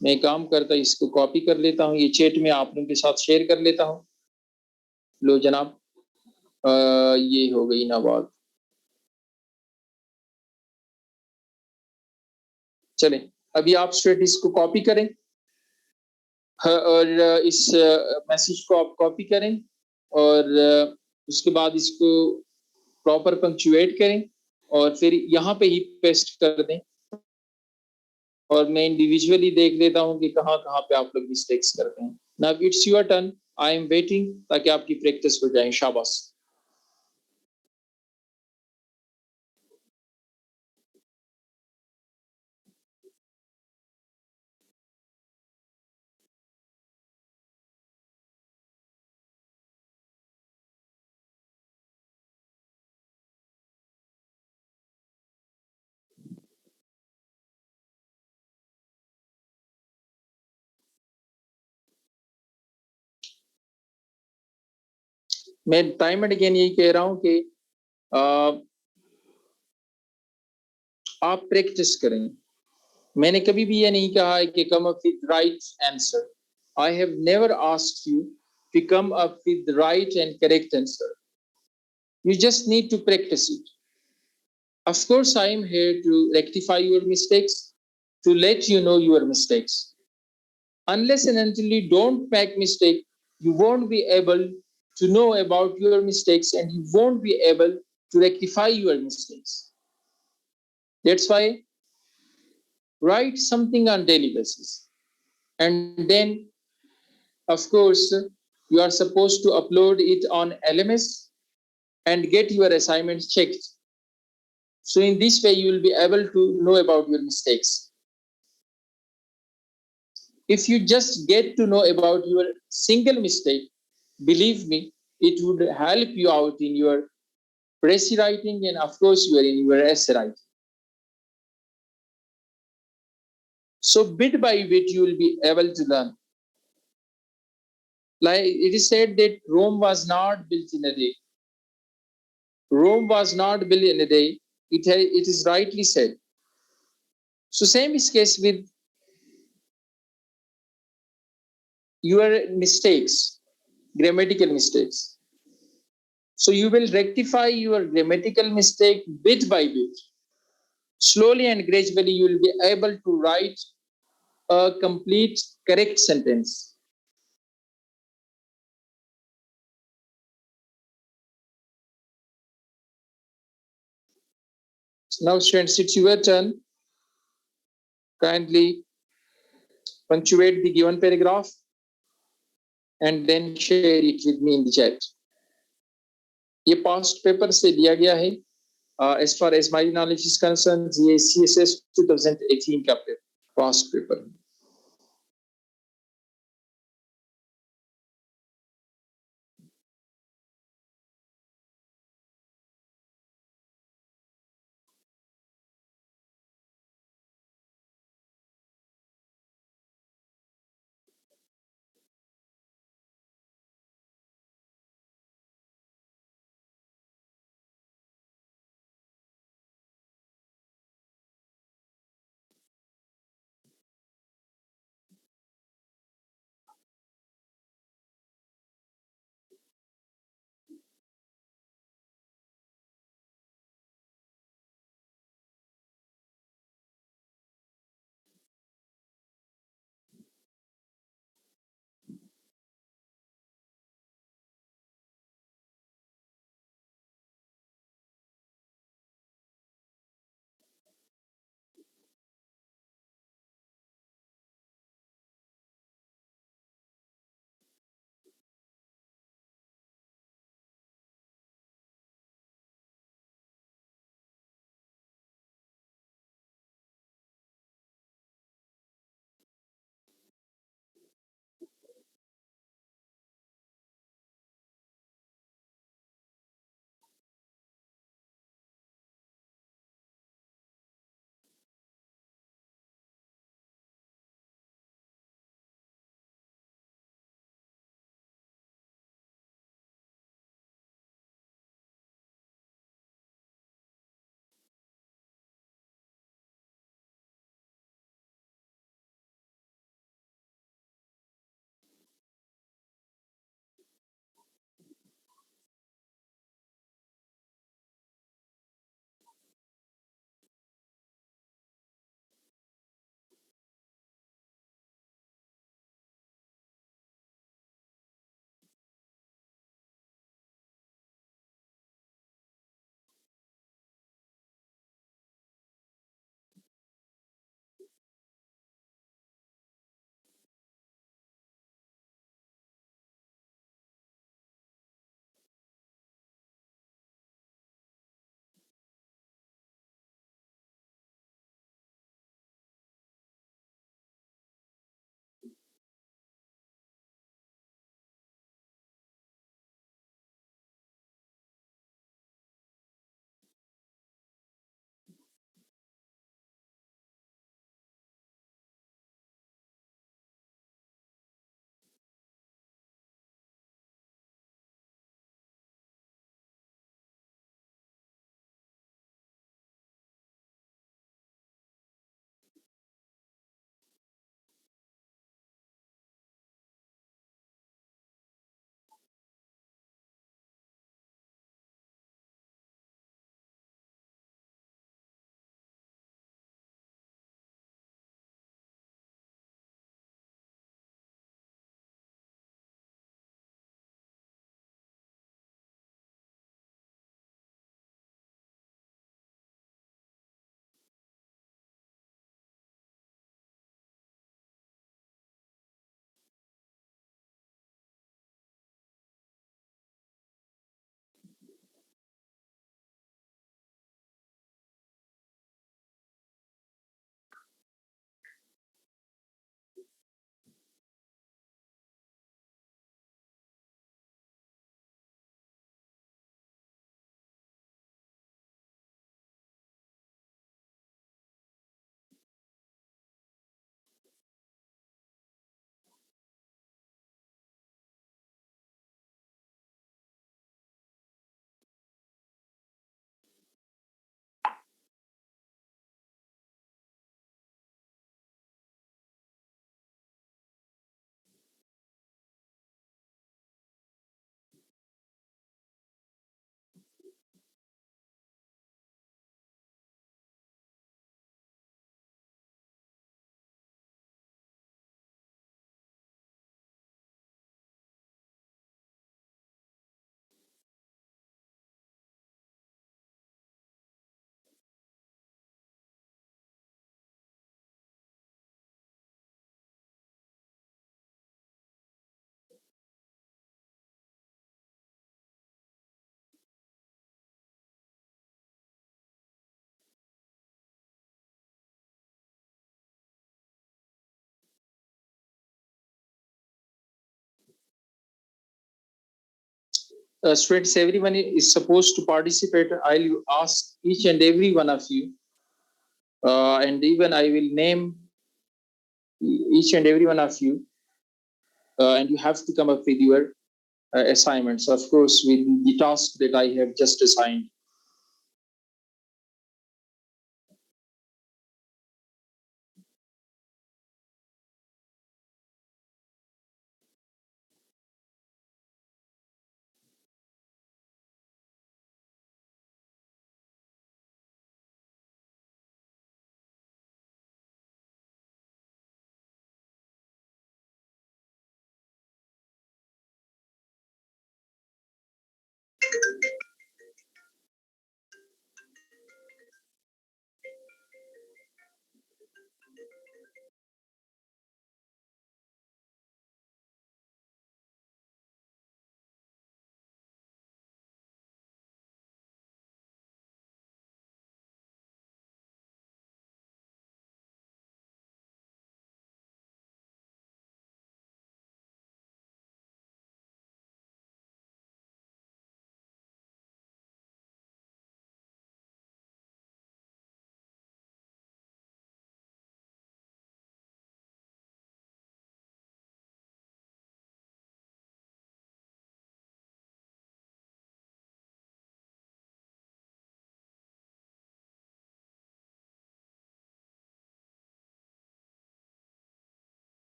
मैं काम करता इसको कॉपी कर लेता हूँ, ये चैट में आप लोगों के साथ शेयर कर लेता हूँ. लो जनाब, ये हो गई ना बात. चलें, अभी आप स्ट्रेट इसको कॉपी करें और इस मैसेज को आप कॉपी करें और उसके बाद इसको प्रॉपर पंक्चुएट करें और फिर यहाँ पे ही पेस्ट कर दें और मैं इंडिविजुअली देख लेता हूँ कि कहाँ कहाँ पे आप लोग मिस्टेक्स करते हैं. Now it's your turn, I am waiting, ताकि आपकी प्रैक्टिस हो जाए. शाबाश. मैं टाइम एंड अगेन यही कह रहा हूँ कि आप प्रैक्टिस करें. मैंने कभी भी ये नहीं कहा है कि come up with right answer. I have never asked you to come up with right and correct answer. You just need to practice it. Of course, I am here to rectify your mistakes, to let you know your mistakes. Unless and until you don't make mistake, you won't be able to know about your mistakes and you won't be able to rectify your mistakes. That's why write something on daily basis. And then, of course, you are supposed to upload it on LMS and get your assignments checked. So in this way, you will be able to know about your mistakes. If you just get to know about your single mistake, believe me, it would help you out in your pressy writing and of course you are in your essay writing. So bit by bit, you will be able to learn. Like it is said that Rome was not built in a day. Rome was not built in a day. It is rightly said. So same is case with your mistakes, grammatical mistakes. So you will rectify your grammatical mistake bit by bit. Slowly and gradually, you will be able to write a complete correct sentence. Now, students, it's your turn. Kindly punctuate the given paragraph and then share it with me in the chat. ये past paper से दिया गया है. As far as my knowledge is concerned, ये CSS 2018 का past paper. Students, everyone is supposed to participate. I'll ask each and every one of you, and even I will name each and every one of you, and you have to come up with your assignments, of course, with the task that I have just assigned.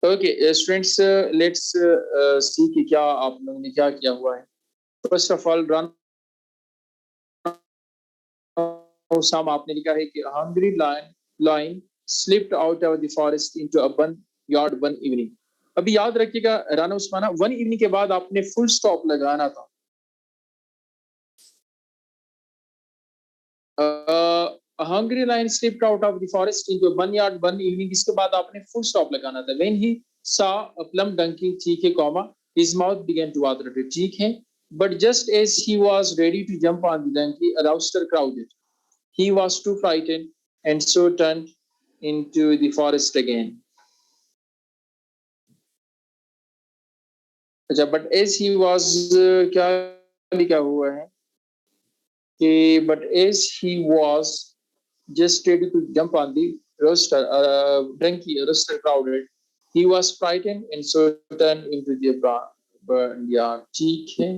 Okay students, let's see कि क्या आप लोगों ने क्या किया हुआ है. First of all run साम आपने लिखा है कि hungry line slipped out of the forest into a one yard one evening. अभी याद रखिएगा राना उस्माना, वन इवनिंग के बाद आपने फुल स्टॉप लगाना था. Hungry line slipped out of the forest into one yard one evening, इसके बाद आपने फुल स्टॉप लगाना था. When he saw a plum donkey, ठीक है, comma, his mouth began to water, ठीक है. But just as he was ready to jump on the donkey, a rooster crowed. He was too frightened and so turned into the forest again. अच्छा, but as he was क्या लिखा हुआ है कि but as he was just ready to jump on the rooster, donkey, rooster crowded. He was frightened and so turned into the barnyard. ठीक है.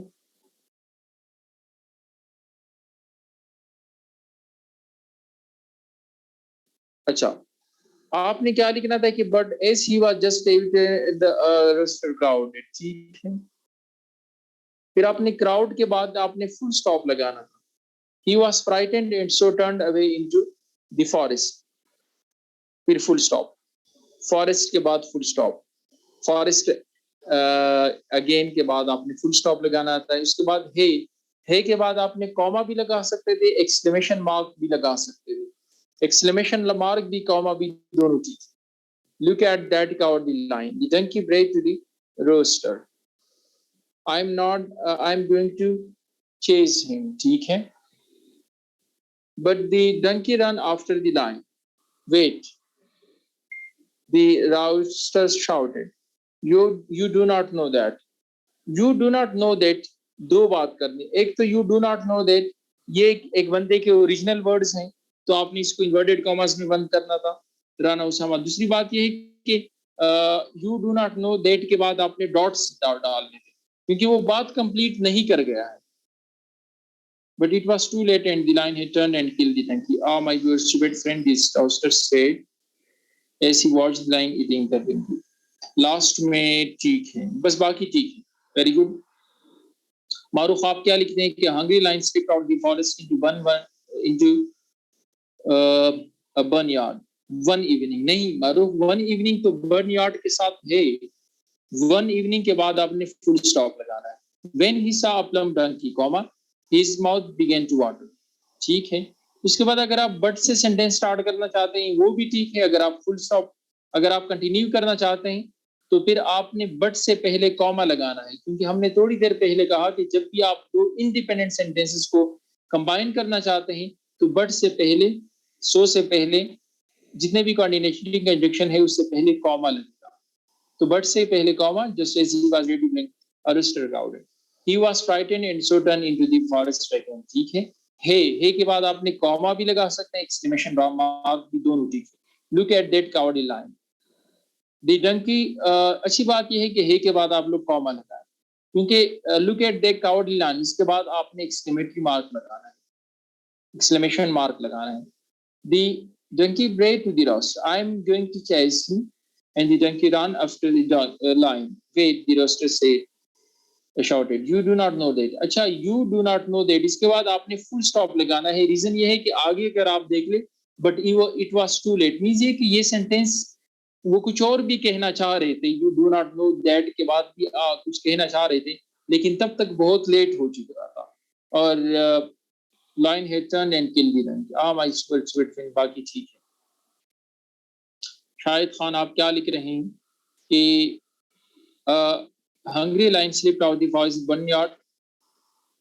अच्छा, आपने क्या लिखना था कि but as he was just the rooster crowed, ठीक है. फिर आपने क्राउड के बाद आपने फुल स्टॉप लगाना था. He was frightened and so turned away into the forest. फिर फुल स्टॉप. फॉरेस्ट के बाद फुल स्टॉप. फॉरेस्ट अगेन के बाद आपने फुल स्टॉप लगाना था. उसके बाद हे के बाद आपने कॉमा भी लगा सकते थे, एक्सक्लेमेशन मार्क भी लगा सकते थे. एक्सक्लेमेशन मार्क भी कॉमा भी दोनों चीज. Look at that cowardly line. The donkey brayed to the rooster. I'm not. I'm going to chase him. ठीक है. But the donkey ran after the line. Wait. The rooster shouted. You do not know that. You do not know that. दो बात करनी. एक तो you do not know that. ये एक बंदे के ओरिजिनल वर्ड्स हैं, तो आपने इसको इन्वर्टेड कॉमर्स में बंद करना था. राना उसामा. दूसरी बात ये है कि you do not know that के बाद आपने डॉट्स डालने थे, क्योंकि वो बात कंप्लीट नहीं कर गया है. But it was too late and the lion had turned and killed the donkey. Ah, my dear stupid friend, this toaster said as he watched the lion eating the donkey. Last में ठीक है, बस बाकी ठीक है. Very good. मारूफ आप क्या लिखते हैं कि hungry line slipped out the forest into into a burn yard one evening. नहीं मारूफ, वन इवनिंग तो बर्न यार्ड के साथ है. वन इवनिंग के बाद आपने फुल स्टॉप लगाना है. When he saw a plum donkey, comma, his mouth began to water. ठीक है. उसके बाद अगर आप बट से सेंटेंस स्टार्ट करना चाहते हैं वो भी ठीक है. अगर आप फुल स्टॉप, अगर आप कंटिन्यू करना चाहते हैं तो फिर आपने बट से पहले कॉमा लगाना है, क्योंकि हमने थोड़ी देर पहले कहा कि जब भी आप दो इंडिपेंडेंट सेंटेंसेस को कंबाइन करना चाहते हैं तो बट से पहले, सो से पहले, जितने भी कोऑर्डिनेशन का इंजेक्शन है उससे पहले कॉमा लगेगा. तो बट से पहले comma, just as he was ready to bring a rooster crowded. He was frightened and so turned into the forest again. ठीक है. हे के बाद आपने कॉमा भी लगा सकते हैं, एक्सक्लेमेशन मार्क भी, दोनों ठीक है. Look at that cowardly lion. The donkey, अच्छी बात यह है कि हे के बाद आप लोग कॉमा लगाएं, क्योंकि look at that cowardly lion, इसके बाद आपने एक्सक्लेमेटरी मार्क लगाना है, एक्सक्लेमेशन मार्क लगाना है. The donkey brayed to the rooster. I am going to chase him. And the donkey ran after the lion. Wait, the rooster said, shouted. You do not know that. अच्छा, you do not know that, इसके बाद आपने full stop लगाना है. Reason ये है कि आगे अगर आप देख ले, but it was too late, means ये कि ये सेंटेंस वो कुछ और भी कहना चाह रहे थे. You do not know that के बाद भी कुछ कहना चाह रहे थे, लेकिन तब तक बहुत लेट हो चुका था. और line had turned and killed the donkey. my sweet friend, बाकी ठीक है. शाहिद खान आप क्या लिख रहे हैं कि hungry line slipped out the forest one yard.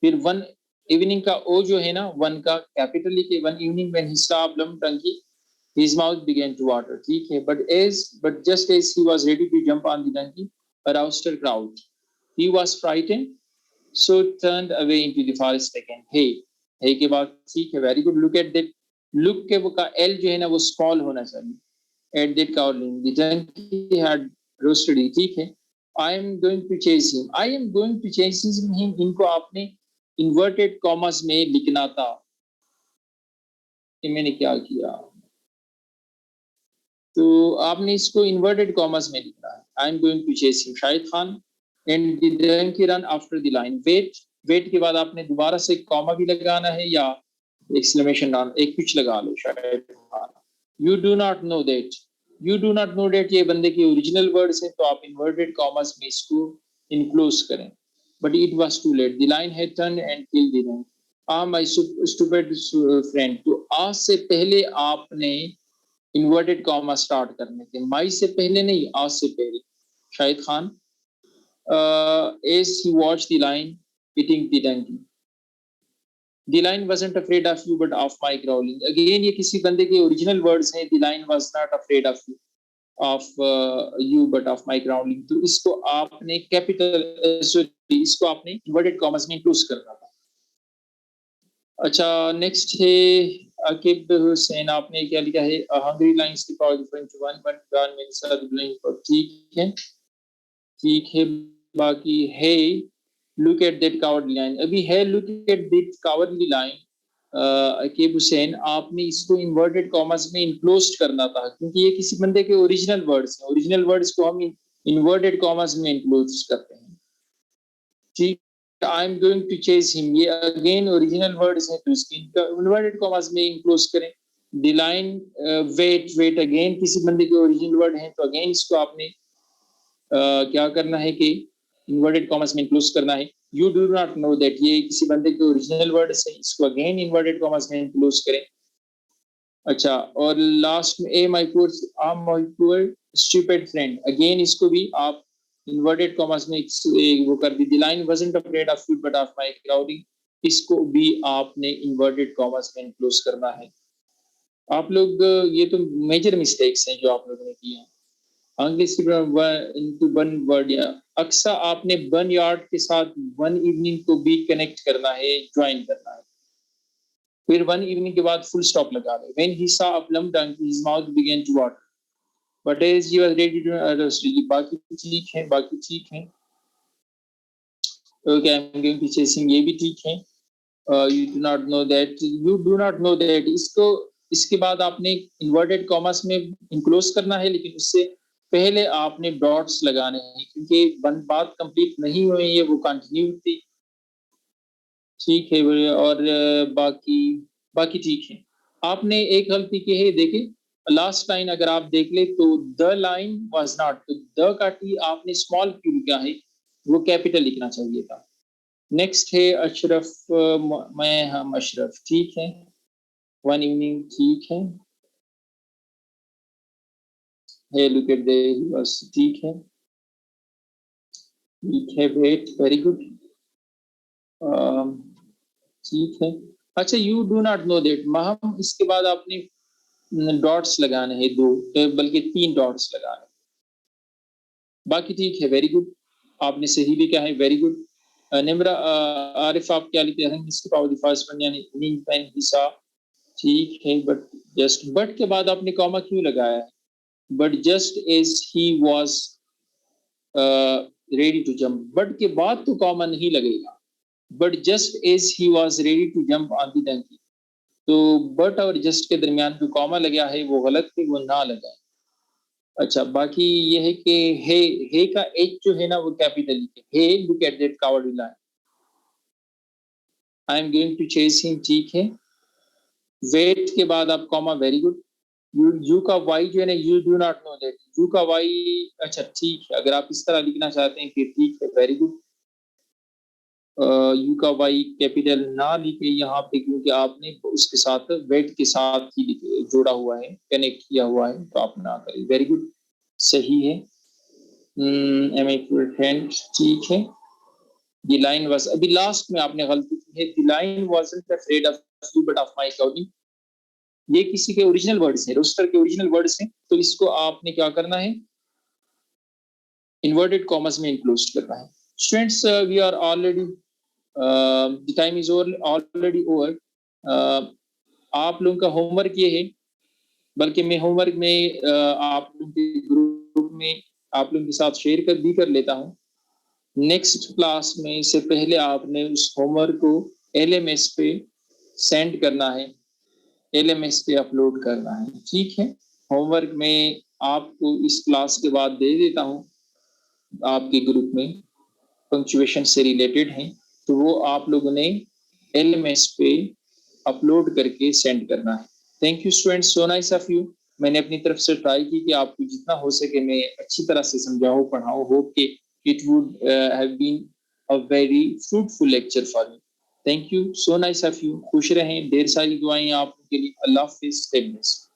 फिर वन इवनिंग का ओ जो है ना, वन का कैपिटल लिखे. One evening when he saw a plum donkey, his mouth began to water. ठीक है. but just as he was ready to jump on the donkey, a rooster crowed. He was frightened, so turned away into the forest again. हे के बाद ठीक है. Very good. Look at that. Look के वो का L जो है ना वो स्मॉल होना चाहिए. At that cowling, the donkey had roasted it. ठीक है. I am going to chase him. I am going to chase him. इनको आपने inverted commas में लिखना था. ये मैंने क्या किया? तो आपने इसको इन्वर्टेड कॉमर्स में लिखना है। I am going to chase him Shahid Khan and the donkey ran after the lion. Wait के बाद आपने दोबारा से कॉमा भी लगाना है या एक्सक्लेमेशन डाल एक कुछ लगा लो Shahid Khan. You do not know that ये बंदे के ओरिजिनल वर्ड्स हैं, तो आप इन्वर्टेड कॉमर्स में इसको इनक्लोज करें। But it was too late, the lion had turned and killed the run. My stupid friend. तो आज से पहले आपने इन्वर्टेड कॉमा स्टार्ट करने थे, माई से पहले नहीं, आज से पहले। Shahid Khan as he watched the lion eating the donkey, the lion wasn't afraid of you but of my growling। again ये किसी बंदे के ओरिजिनल वर्ड्स हैं, the lion was not afraid of you but of my growling। तो इसको आपने capital इसको आपने इन्वर्टेड कॉमर्स में इंक्लूड करना था। अच्छा, नेक्स्ट है आकिब हुसैन। आपने क्या लिखा है? हंग्री लाइंस की पावर डिफरेंट वन वन गान मेरे साथ ब्लेंग पर। ठीक है। बाकी है look at that cowardly line. अभी है look at that cowardly line. Aqib Hussain, आपने इसको इन्वर्टेड कॉमर्स में इनक्लोज करना था, क्योंकि ये किसी बंदे के ओरिजिनल वर्ड्स हैं। ओरिजिनल वर्ड्स को हम इन्वर्टेड कॉमर्स में इनक्लोज करते हैं। ठीक, I am going to chase him, ये अगेन ओरिजिनल वर्ड्स हैं, तो इसकी इन्वर्टेड कॉमर्स में इनक्लोज करें। द लाइन वेट अगेन किसी बंदे के ओरिजिनल वर्ड हैं, तो अगेन इसको आपने क्या करना है कि इन्वर्टेड कॉमर्स में इनक्लोज करना है। You do not know that, ये किसी बंदे के ओरिजिनल वर्ड है, इसको अगेन इन्वर्टेड कॉमर्स में इनक्लोज करें। अच्छा, और लास्ट में a my poor stupid friend, again इसको भी आप इन्वर्टेड कॉमर्स में वो कर दी। The line wasn't afraid of you but of my crowding, इसको भी आपने इन्वर्टेड कॉमर्स में इनक्लोज करना है। आप लोग ये तो मेजर मिस्टेक्स हैं जो आप लोगों ने किए हैं। इनटू वन वर्ड, या अक्सर आपने वन यार्ड के साथ वन इवनिंग को भी कनेक्ट करना है, ज्वाइन करना है। फिर वन इवनिंग के बाद फुल स्टॉप लगा दो। When he saw a plum donkey his mouth began to water but as he was ready to arrest. बाकी ठीक है, okay, I am going to chasing, ये भी ठीक है। You do not know that, इसके बाद आपने इन्वर्टेड कॉमर्स में इनक्लोज करना है, लेकिन उससे पहले आपने डॉट्स लगाने हैं, क्योंकि बात कंप्लीट नहीं हुई है, वो कंटिन्यू थी। ठीक है, और बाकी ठीक है। आपने एक गलती की है, देखे लास्ट लाइन अगर आप देख ले तो द लाइन वाज नॉट, तो द का टी आपने स्मॉल क्यों लिखा है, वो कैपिटल लिखना चाहिए था। नेक्स्ट है अशरफ, हम अशरफ, ठीक है। वन इवनिंग, ठीक है। लुक एट द, ठीक है। वेट, वेरी गुड, ठीक है। अच्छा, you do not know that hmm, इसके बाद आपने डॉट्स लगाने हैं, दो बल्कि 3 डॉट्स लगाने। बाकी ठीक है, वेरी गुड, आपने सही लिखा है, वेरी गुड। निम्रा आरिफ, आप क्या लिखते हैं? इसके पावर फर्स्ट वन यानी नींद पेन हिस्सा, ठीक है। बट के बाद आपने कॉमा क्यों लगाया है? But just as he was ready to jump, but के बाद तो कॉमा नहीं लगेगा। But just as he was ready to jump on the donkey, तो बट और जस्ट के दरमियान जो कॉमा लगा है वो गलत है, वो ना लगाए। अच्छा, बाकी ये है कि हे का एच जो है ना वो कैपिटल है। Hey look at that cowardly lion, I am going to chase him, ठीक है। वेट के बाद आप कॉमा, वेरी गुड। यू का वाई जो है ना, you do not know that, you का वाई, अच्छा ठीक है, अगर आप इस तरह लिखना चाहते हैं फिर ठीक है, वेरी गुड। यू का वाई कैपिटल ना लिखे यहाँ पे, क्योंकि आपने उसके साथ वेट के साथ ही जोड़ा हुआ है, कनेक्ट किया हुआ है, तो आप ना करें, वेरी गुड, सही है। ठीक है। द लाइन वाज, अभी लास्ट में आपने गलती की है, the line wasn't afraid of you but of my crowding, ये किसी के ओरिजिनल वर्ड्स हैं, रोस्टर के ओरिजिनल वर्ड्स हैं, तो इसको आपने क्या करना है, इन्वर्टेड कॉमर्स में इनक्लोज करना है। Students, we are already, the time is already over. आप लोगों का होमवर्क ये है, बल्कि मैं होमवर्क में आप लोगों के ग्रुप में आप लोगों के साथ शेयर कर लेता हूँ। नेक्स्ट क्लास में इससे पहले आपने उस होमवर्क को LMS पे सेंड करना है, LMS पे अपलोड करना है, ठीक है। होमवर्क में आपको इस क्लास के बाद दे देता हूँ आपके ग्रुप में, पंक्चुएशन से रिलेटेड हैं, तो वो आप लोगों ने LMS पे अपलोड करके सेंड करना है। Thank you students, so nice of you. मैंने अपनी तरफ से ट्राई की कि आपको जितना हो सके मैं अच्छी तरह से समझाऊं, पढ़ाऊं। होप के it would have been a very fruitful lecture for you. Thank you, so nice of you. खुश रहें, ढेर सारी दुआएं आपके लिए। अल्लाह हाफिज, स्टे ब्लेस्ड।